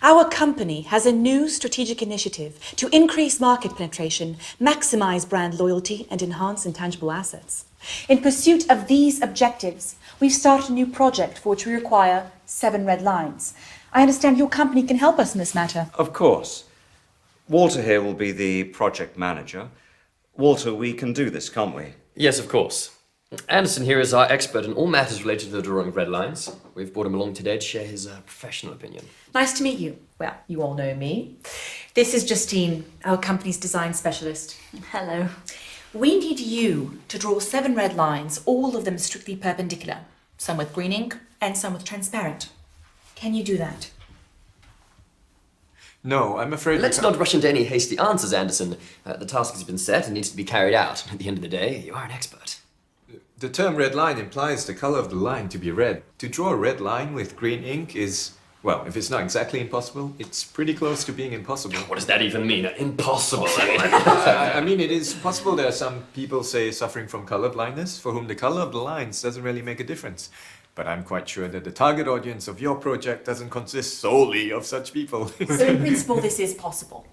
Our company has a new strategic initiative to increase market penetration, maximize brand loyalty, and enhance intangible assets. In pursuit of these objectives, we've started a new project for which we require 7 red lines. I understand your company can help us in this matter. Of course. Walter here will be the project manager. Walter, we can do this, can't we? Yes, of course. Anderson here is our expert in all matters related to the drawing of red lines. We've brought him along today to share his professional opinion. Nice to meet you. Well, you all know me. This is Justine, our company's design specialist. Hello. We need you to draw 7 red lines, all of them strictly perpendicular, some with green ink and some with transparent. Can you do that? No, I'm afraid... Let's not rush into any hasty answers, Anderson. The task has been set and needs to be carried out. At the end of the day, you are an expert. The term red line implies the color of the line to be red. To draw a red line with green ink is, well, if it's not exactly impossible, it's pretty close to being impossible. What does that even mean? Impossible. I mean, it is possible there are some people, say, suffering from color blindness, for whom the color of the lines doesn't really make a difference. But I'm quite sure that the target audience of your project doesn't consist solely of such people. So in principle, this is possible.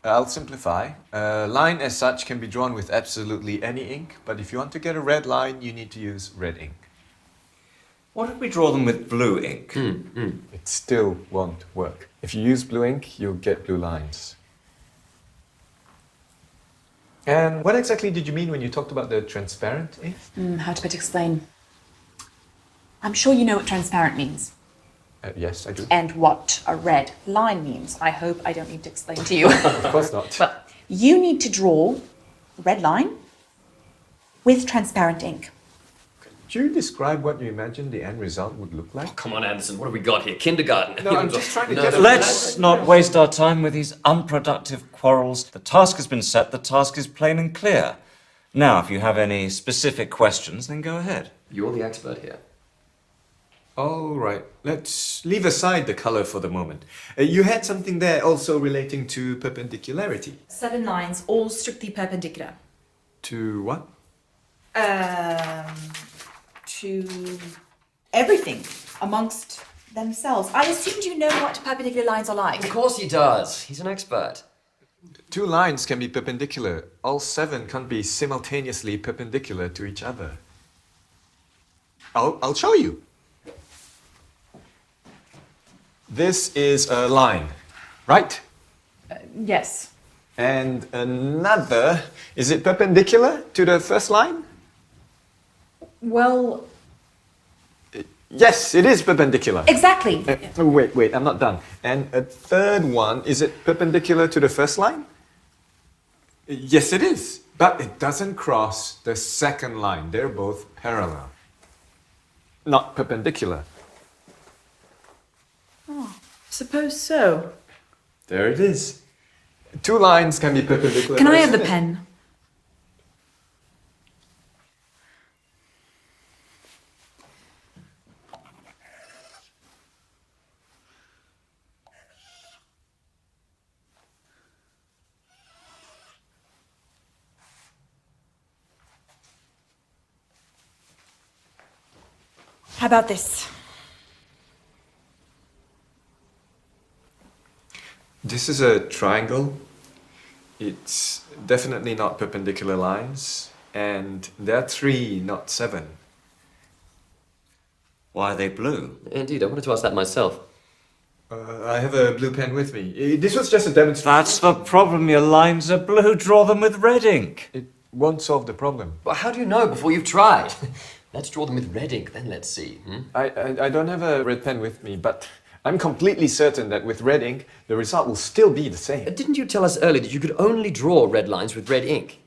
I'll simplify. A line as such can be drawn with absolutely any ink, but if you want to get a red line, you need to use red ink. What if we draw them with blue ink? It still won't work. If you use blue ink, you'll get blue lines. And what exactly did you mean when you talked about the transparent ink? How to better explain? I'm sure you know what transparent means. Yes, I do. And what a red line means. I hope I don't need to explain to you. Of course not. Well, you need to draw a red line with transparent ink. Could you describe what you imagine the end result would look like? Oh, come on, Anderson. What have we got here? Kindergarten. No, I'm just trying to get a... Let's not waste our time with these unproductive quarrels. The task has been set, the task is plain and clear. Now, if you have any specific questions, then go ahead. You're the expert here. All right, let's leave aside the color for the moment. You had something there also relating to perpendicularity. 7 lines, all strictly perpendicular. To what? To everything amongst themselves. I assumed you know what perpendicular lines are like. Of course he does. He's an expert. 2 lines can be perpendicular. All 7 can't be simultaneously perpendicular to each other. I'll show you. This is a line, right? Yes. And another, is it perpendicular to the first line? Well, Yes, it is perpendicular. exactly. Wait, I'm not done. And a third one, is it perpendicular to the first line? Yes, it is. But it doesn't cross the second line. They're both parallel. Not perpendicular. Suppose so. There it is. 2 lines can be perpendicular. Can I have the pen? How about this? This is a triangle. It's definitely not perpendicular lines. And there are 3, not 7. Why are they blue? Indeed, I wanted to ask that myself. I have a blue pen with me. This was just a demonstration. That's the problem, your lines are blue. Draw them with red ink. It won't solve the problem. Well, how do you know before you've tried? Let's draw them with red ink, then let's see. I don't have a red pen with me, but I'm completely certain that with red ink, the result will still be the same. Didn't you tell us earlier that you could only draw red lines with red ink?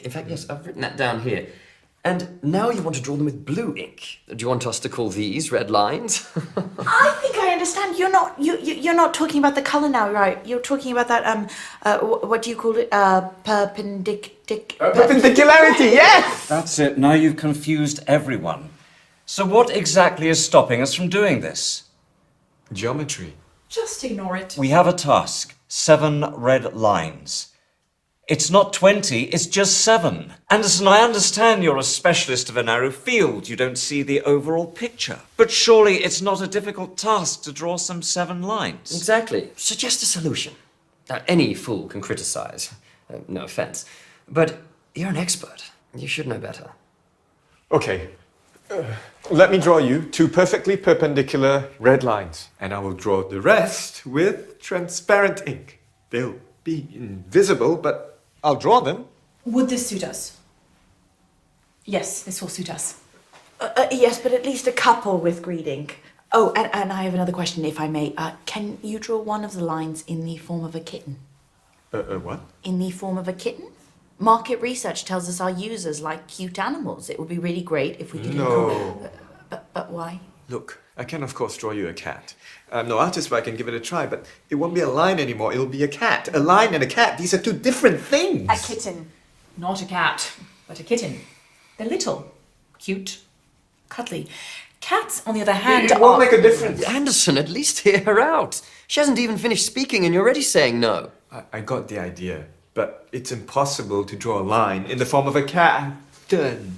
In fact, yes, I've written that down here. And now you want to draw them with blue ink. Do you want us to call these red lines? I think I understand. You're not talking about the color now, right? You're talking about that what do you call it? Perpendicularity, yes! That's it. Now you've confused everyone. So what exactly is stopping us from doing this? Geometry. Just ignore it. We have a task. 7 red lines. It's not 20, it's just 7. Anderson, I understand you're a specialist of a narrow field. You don't see the overall picture. But surely it's not a difficult task to draw some 7 lines. Exactly. Suggest a solution. Now, any fool can criticize. No offense. But you're an expert. You should know better. Okay. Let me draw you 2 perfectly perpendicular red lines, and I will draw the rest with transparent ink. They'll be invisible, but I'll draw them. Would this suit us? Yes, this will suit us. Yes, but at least a couple with green ink. Oh, and I have another question, if I may. Can you draw one of the lines in the form of a kitten? What? In the form of a kitten? Market research tells us our users like cute animals. It would be really great if we could... No. But why? Look, I can of course draw you a cat. I'm no artist, but I can give it a try, but it won't be a line anymore, it'll be a cat. A line and a cat, these are 2 different things. A kitten. Not a cat, but a kitten. They're little, cute, cuddly. Cats, on the other hand, It won't make a difference. Anderson, at least hear her out. She hasn't even finished speaking and you're already saying no. I got the idea, but it's impossible to draw a line in the form of a cat. I'm done.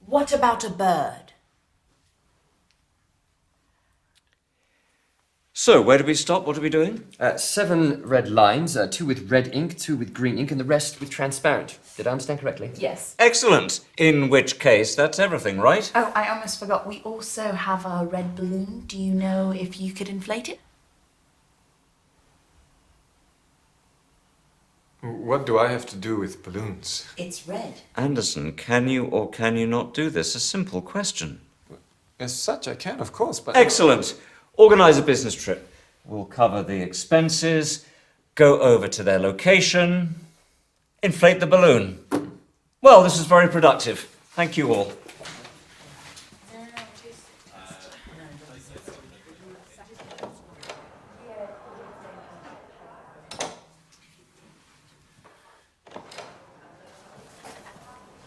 What about a bird? So, where do we stop? What are we doing? 7 red lines, 2 with red ink, 2 with green ink, and the rest with transparent. Did I understand correctly? Yes. Excellent. In which case, that's everything, right? Oh, I almost forgot. We also have a red balloon. Do you know if you could inflate it? What do I have to do with balloons? It's red. Anderson, can you or can you not do this? A simple question. As such, I can, of course, but... Excellent. Organise a business trip. We'll cover the expenses, go over to their location, inflate the balloon. Well, this is very productive. Thank you all.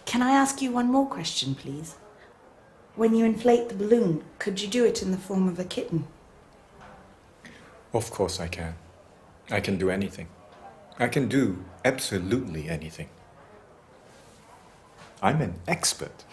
Can I ask you one more question, please? When you inflate the balloon, could you do it in the form of a kitten? Of course I can. I can do anything. I can do absolutely anything. I'm an expert.